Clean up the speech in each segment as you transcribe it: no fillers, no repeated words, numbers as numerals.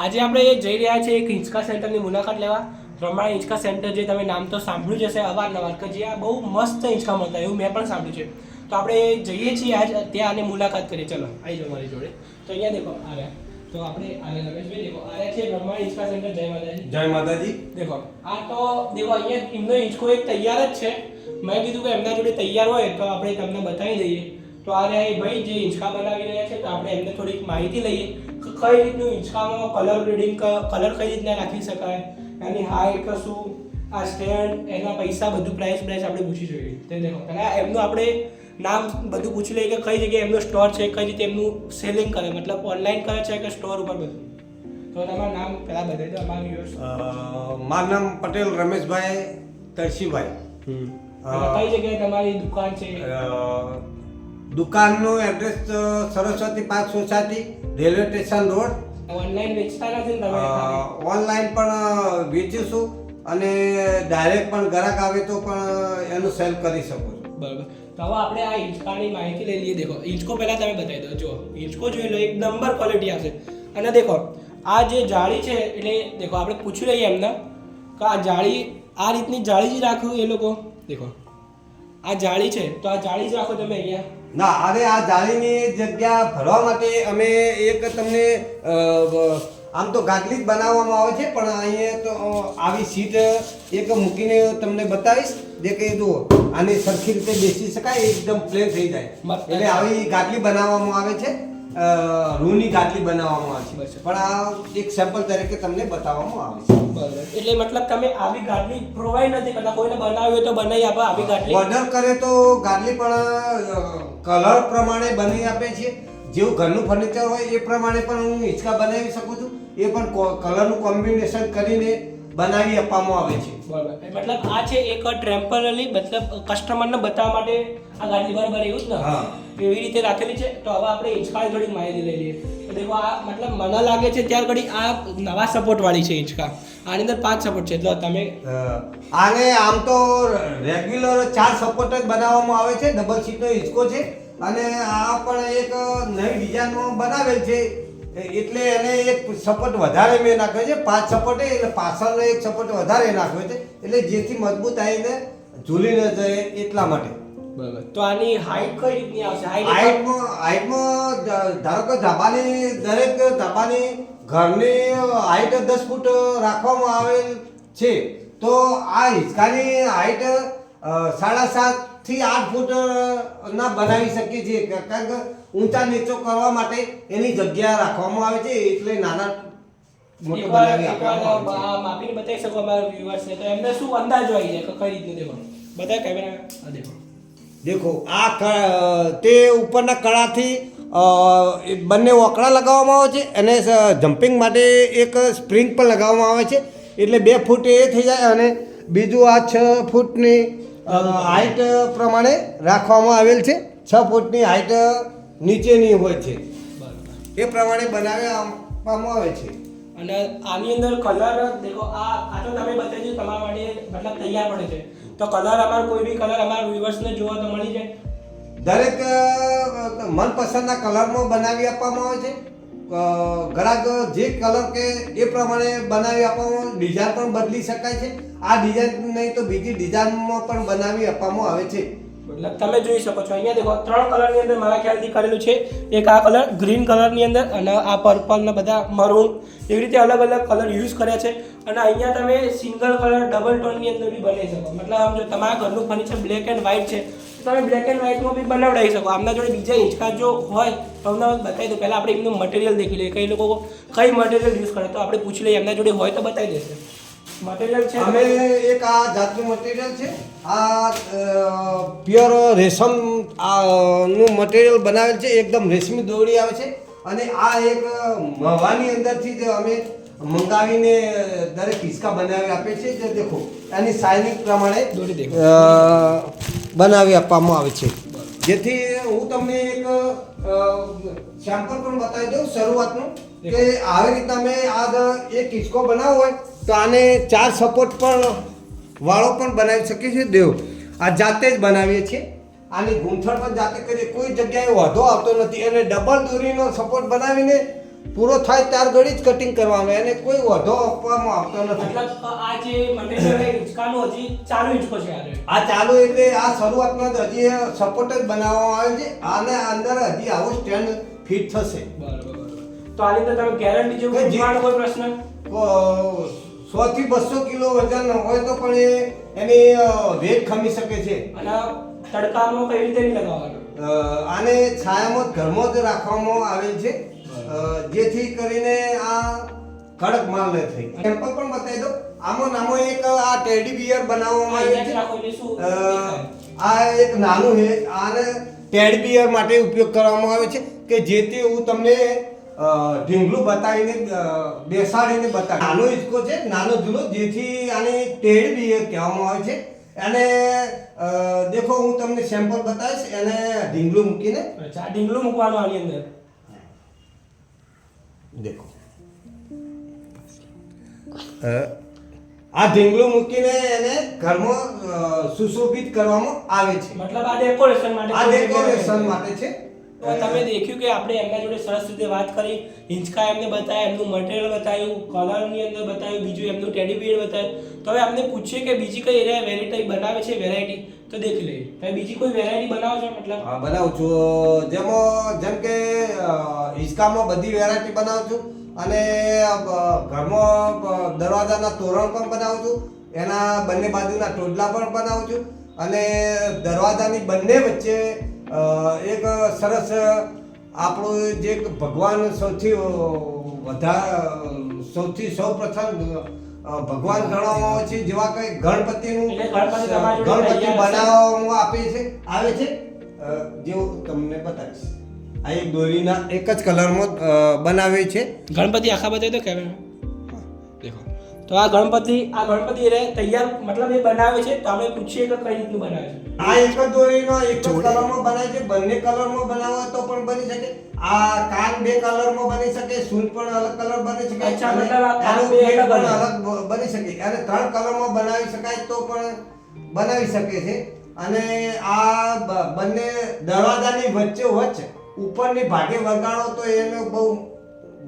આજે આપણે જઈ રહ્યા છીએ એક હિંચકા સેન્ટરની મુલાકાત લેવા. રમાણી હિંચકા સેન્ટર, જે તમે નામ તો સાંભળ્યું જ હશે અવારનવાર, કે જ્યાં બહુ મસ્ત હિંચકા મળતા, એવું મેં પણ સાંભળ્યું છે. તો આપણે જઈએ છીએ આજ ત્યાં અને મુલાકાત કરીએ. ચલો આવી જાઓ મારી જોડે. તો અહીંયા દેખો આવ્યા, તો આપણે આવ્યા રમેશભાઈ, દેખો આવ્યા છે રમાણી હિંચકા સેન્ટર. જય માતાજી. જય માતાજી. દેખો આ તો દેખો અહીંયા એમનો હિંચકો એક તૈયાર જ છે. મેં કીધું કે એમના જોડે તૈયાર હોય તો આપણે તમને બતાવી દઈએ. તો આ રહ્યા એ ભાઈ જે હિંચકા બનાવી રહ્યા છે, તો આપણે એમને થોડીક માહિતી લઈએ કે કઈ રીતનું હિંચકામાં કલર ગ્રેડિંગ, કલર કઈ રીતના રાખી શકાય, એની હાઈટ કશું, આ સ્ટેન્ડ, એના પૈસા, બધું પ્રાઇસ આપણે પૂછી જોઈએ. તે દેખો પહેલાં એમનું આપણે નામ બધું પૂછી લઈએ કે કઈ જગ્યાએ એમનો સ્ટોર છે, કઈ રીતે એમનું સેલિંગ કરે, મતલબ ઓનલાઈન કરે છે કે સ્ટોર ઉપર બધું. તો તમારું નામ પહેલાં બતાવી દો અમારા વ્યુઅર્સ. મારું નામ પટેલ રમેશભાઈ તરસીભાઈ. કઈ જગ્યાએ તમારી દુકાન છે? દુકાનનું address Saraswati park society, railway station road. Online વેચતા નથી ને તમે? ઓનલાઈન પણ વેચીશું અને ડાયરેક્ટ પણ ગ્રાહક આવે તો પણ એનું સેલ કરી શકો છો. બરાબર. તો હવે આપણે આ હિંચકાની માહિતી લઈ લઈએ. દેખો હિંચકો પહેલાં તમે બતાવી દો. જો હિંચકો જોઈ લો, એક નંબર ક્વોલિટી આવશે. અને દેખો આ જે જાળી છે, એટલે દેખો આપણે પૂછી લઈએ એમને કે આ જાળી, આ રીતની જાળી જ રાખવું એ લોકો. દેખો આ જાળી છે, તો આ જાળી જ રાખો તમે અહીંયા. ના, અરે આ જાળીની જગ્યા ભરવા માટે અમે એક તમને આમ તો ગાદલી જ બનાવવામાં આવે છે, પણ અહીંયા તો આવી સીટ એક મૂકીને તમને બતાવીશ. જે કે જુઓ, આને સરખી રીતે બેસી શકાય, એકદમ પ્લેન થઈ જાય. એટલે આવી ગાદલી બનાવવામાં આવે છે, રૂની ગાદલી બનાવવામાં આવે છે, પણ આ એક સેમ્પલ તરીકે તમને બતાવવામાં આવે છે. બરાબર. એટલે મતલબ તમે આવી ગાદલી પ્રોવાઈડ નથી કરતા, કોઈને બનાવી હોય તો બનાવી આપો આવી ગાદલી? ઓર્ડર કરે તો ગાદલી પણ કલર પ્રમાણે બનાવી આપે છે. જેવું ઘરનું ફર્નિચર હોય એ પ્રમાણે પણ હું હિંચકા બનાવી શકું છું. એ પણ કલરનું કોમ્બિનેશન કરીને બનાવી આપવામાં આવે છે. બરાબર. મતલબ આ છે એક ટેમ્પરરી, મતલબ કસ્ટમરને બતાવવા માટે આ ગાડી, બરાબર, એવું જ ને? હા, એવી રીતે રાખેલી છે. તો હવે આપણે હિંચકાની થોડીક માહિતી લઈ લઈએ. તો દેખો આ મતલબ મને લાગે છે ત્યાર ઘડી આ નવા સપોર્ટ વાળી છે હિંચકા. આની અંદર 5 સપોર્ટ છે. એટલે તમે આને આમ તો રેગ્યુલર 4 સપોર્ટ જ બનાવવામાં આવે છે. ડબલ સીટનો હિંચકો છે અને આ પણ એક નવી ડિઝાઇનમાં બનાવેલ છે, એટલે એને એક સપોર્ટ વધારે મેં નાખ્યો છે. 5 સપોર્ટ એટલે પાછળનો એક સપોર્ટ વધારે નાખ્યો છે, એટલે જેથી મજબૂત આવીને ઝૂલી ન જાય એટલા માટે. બરાબર. તો આની હાઈટ કઈ રીતની આવશે? હાઈટમાં ધારો કે દરેક ધાબાની ઘરની હાઈટ 10 ફૂટ રાખવામાં આવેલ છે, તો આ હિંચકાની હાઈટ 7.5 થી 8 ફૂટ ના બનાવી શકીએ છીએ, કારણ કે ઊંચા નીચો કરવા માટે એની જગ્યા રાખવામાં આવે છે, એટલે નાના મોટો બનાવી આપવામાં આવે છે. માપીને બતાવી શકો અમારા વ્યુઅર્સને, તો એમને શું અંદાજો આવી જાય કે કઈ રીતનું? દેખો બતાય કેમેરા. આ દેખો, દેખો આ તે ઉપરના કળાથી બંને ઓકળા લગાવવામાં આવે છે અને જમ્પિંગ માટે એક સ્પ્રિંગ પણ લગાવવામાં આવે છે, એટલે 2 ફૂટ એ થઈ જાય. અને બીજું આ 6 ફૂટની હાઈટ પ્રમાણે રાખવામાં આવેલ છે. 6 ફૂટની હાઈટ નીચેની હોય છે, એ પ્રમાણે બનાવી આપવામાં આવે છે. અને આની અંદર કલર દેખો, આ તો તમે બતાવી દીધું તમારા માટે, મતલબ તૈયાર પડે છે. તો કલર અમાર કોઈ બી કલર અમારા વ્યુઅર્સને જોવા તો મળી જાય? દરેક મનપસંદના કલરમાં બનાવી આપવામાં આવે છે. ગ્રાહક જે કલર કે એ પ્રમાણે બનાવી આપવામાં, ડિઝાઇન પણ બદલી શકાય છે. આ ડિઝાઇન નહીં તો બીજી ડિઝાઇનમાં પણ બનાવી આપવામાં આવે છે. મતલબ તમે જોઈ શકો છો અહીંયા દેખો 3 કલરની અંદર મારા ખ્યાલથી કરેલું છે. એક આ કલર ગ્રીન કલરની અંદર, અને આ પર્પલ ને બધા મરૂન, એવી રીતે અલગ અલગ કલર યુઝ કર્યા છે. અને અહીંયા તમે સિંગલ કલર ડબલ ટોનની અંદર બી બનાવી શકો. મતલબ આમ જો તમારા ઘરનું ફર્નિચર બ્લેક એન્ડ વ્હાઇટ છે, તો તમે બ્લેક એન્ડ વ્હાઇટમાં બી બનાવડાવી શકો. આમના જોડે બીજા હિંચકા જો હોય તો અમને બતાવી દો. પહેલાં આપણે એમનું મટીરિયલ દેખી લઈએ, કઈ લોકો કઈ મટીરિયલ યુઝ કરે, તો આપણે પૂછી લઈએ. એમના જોડે હોય તો બતાવી દેશે. મટીરિયલ છે અમે એક આ જાતનું મટીરિયલ છે, આ પ્યોર રેશમ નું મટીરિયલ બનાવેલ છે, એકદમ રેશમી દોરી આવે છે. અને આ એક મવાની અંદરથી જ અમે મંગાવીને દરેક હિંચકા બનાવી આપે છે. જે દેખો એની શાઇનિંગ પ્રમાણે બનાવી આપવામાં આવે છે, જેથી હું તમને એક સેમ્પલ પણ બતાવી દઉં શરૂઆતનું, કે આવી રીતના અમે આ એક હિંચકો બનાવવો હોય તો આને 4 સપોર્ટ પણ વાળો પણ બનાવી શકીએ છીએ. દેવ આ જાતે જ બનાવીએ છીએ. આની ગૂંથણ પણ જાતે કરીએ, કોઈ જગ્યાએ વાંધો આવતો નથી. અને ડબલ દોરીનો સપોર્ટ બનાવીને પૂરો થાય ત્યાર ઘડી જ કટિંગ કરવાનું, એને કોઈ વધો આપવામાં આવતો નથી. મતલબ આ જે મટીરિયલ છે હિંચકાનું હજી ચાલુ હિંચકો છે આ રહ્યો. આ ચાલુ એટલે આ શરૂઆતમાં જ હજી સપોર્ટ જ બનાવવામાં આવે છે, આને અંદર હજી આવો સ્ટેન્ડ ફિટ થશે. બરાબર. તો આની તો તમે ગેરંટી જેવું કે પૂછવાનો કોઈ પ્રશ્ન? 100 થી 200 કિલો વજન હોય તો પણ એની વેટ ખમી શકે છે. અને તડકામાં કઈ રીતે નહીં લગાવવાનો? આને છાયામાં જ ઘરમાં જ રાખવામાં આવેલ છે, જેથી કરીને આ કડક માલ ન થઈ. સેમ્પલ પણ બતાવી દો. આમાં એક આ ટેડી બિયર બનાવવામાં આવ્યું છે. રાખો એટલે શું દેખાય? આ એક નાનું છે, આને ટેડી બિયર માટે ઉપયોગ કરવામાં આવે છે કે જેથી હું તમને ઢીંગલું બતાવીને બેસાડીને બતાવી. નાનો હિંચકો છે, નાનો ઝૂલો, જેથી આને ટેડી બિયર કહેવામાં આવે છે. અને દેખો હું તમને સેમ્પલ બતાવીશ, એને ઢીંગલું મૂકીને. અચ્છા, ઢીંગલું મૂકવાનું આની અંદર. દેખો આ ઢીંગલું મૂકીને એને ઘરમાં સુશોભિત કરવામાં આવે છે. મતલબ આ ડેકોરેશન માટે. આ ડેકોરેશન માટે છે. તો તમે દેખ્યું કે આપણે એમના જોડે સરસ રીતે વાત કરી, હિંચકા એમને બતાવ્યા, એમનું મટીરિયલ બતાવ્યું, કલરની અંદર બતાવ્યું, બીજું એમનું ટેડી બિયર બતાવ્યું. તો હવે અમને પૂછીએ કે બીજી કઈ એરિયા વેરાયટી બનાવે છે, વેરાયટી તો દેખી લઈએ. તમે બીજી કોઈ વેરાયટી બનાવો છો? મતલબ હા, બનાવું છું. જેમ કે હિંચકામાં બધી વેરાયટી બનાવું છું, અને ઘરમાં દરવાજાના તોરણ પણ બનાવું છું, એના બંને બાજુના ટોડલા પણ બનાવું છું, અને દરવાજાની બંને વચ્ચે એક સરસ આપણું જે ભગવાન સૌથી સૌપ્રથમ ભગવાન ગણવામાં આવે છે, જેવા કઈ ગણપતિનું ગણપતિ બનાવવામાં આવે છે, જેવું તમને બતાવીશ. આ એક દોરીના એક જ કલરમાં બનાવે છે. ગણપતિ આખા બતાવી દો કેમેરા. દેખો તો આ ગણપતિ રે તૈયાર, મતલબ એ બનાવે છે. તો આપણે પૂછીએ કે કઈ રીતનું બનાવે છે. આ એક જ દોરીનો એક જ કલરમાં બનાવે છે. બંને કલરમાં બનાવો તો પણ બની શકે. આ કાન બે કલરમાં બની શકે, સૂંઢ પણ અલગ કલર બની શકે. અચ્છા, મતલબ આ કાન આનું બે પેટ અલગ પણ અલગ બની શકે, અને 3 કલરમાં બનાવી શકાય તો પણ બનાવી શકે છે. અને આ બંને દરવાજાની વચ્ચે ઉપરની ભાગે વગાડો તો એને બહુ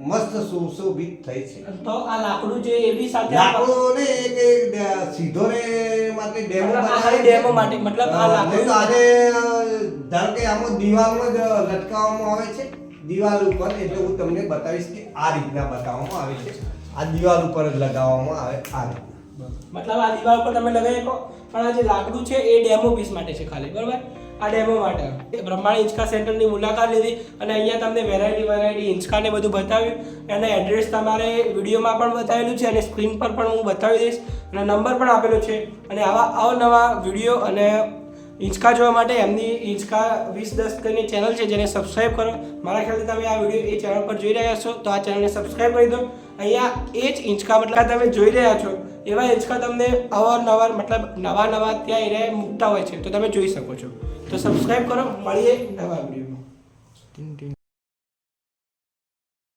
મસ્ત સુશોભિત થઈ છે. તો આ લાકડું જે એવી સાથે લાકડું ને એક સીધો રે માટે ડેમો બનાવે. ડેમો માટે મતલબ આ લાકડું આજે ધારો કે આમાં દિવાલમાં જ લટકાવવામાં આવે છે, દિવાલ ઉપર. એટલે હું તમને બતાવીશ કે આ રીતના બતાવવામાં આવે છે. આ દિવાલ ઉપર જ લગાવવામાં આવે આ રીતના. મતલબ આ દિવાલ પર તમે લગાવી શકો, પણ આ જે લાકડું છે એ ડેમો પીસ માટે છે ખાલી, બરાબર? આ ડેમો માટે બ્રહ્માંડ હિંચકા સેન્ટરની મુલાકાત લીધી, અને અહીંયા તમને વેરાયટી હિંચકાને બધું બતાવ્યું. અને એડ્રેસ તમારે વિડીયોમાં પણ બતાવેલું છે, અને સ્ક્રીન પર પણ હું બતાવી દઈશ, અને નંબર પણ આપેલો છે. અને આવા અવનવા વિડીયો અને હિંચકા જોવા માટે એમની હિંચકા 2010 કરીને ચેનલ છે, જેને સબસ્ક્રાઈબ કરો. મારા ખ્યાલથી તમે આ વિડીયો એ ચેનલ પર જોઈ રહ્યા છો, તો આ ચેનલને સબસ્ક્રાઈબ કરી દો. અહીંયા એ જ હિંચકા મતલબ તમે જોઈ રહ્યા છો એવા હિંચકા તમને અવારનવાર મતલબ નવા ત્યાં એરિયા મૂકતા હોય છે, તો તમે જોઈ શકો છો. તો સબસ્ક્રાઈબ કરો. મળીએ નવા વિડીયોમાં.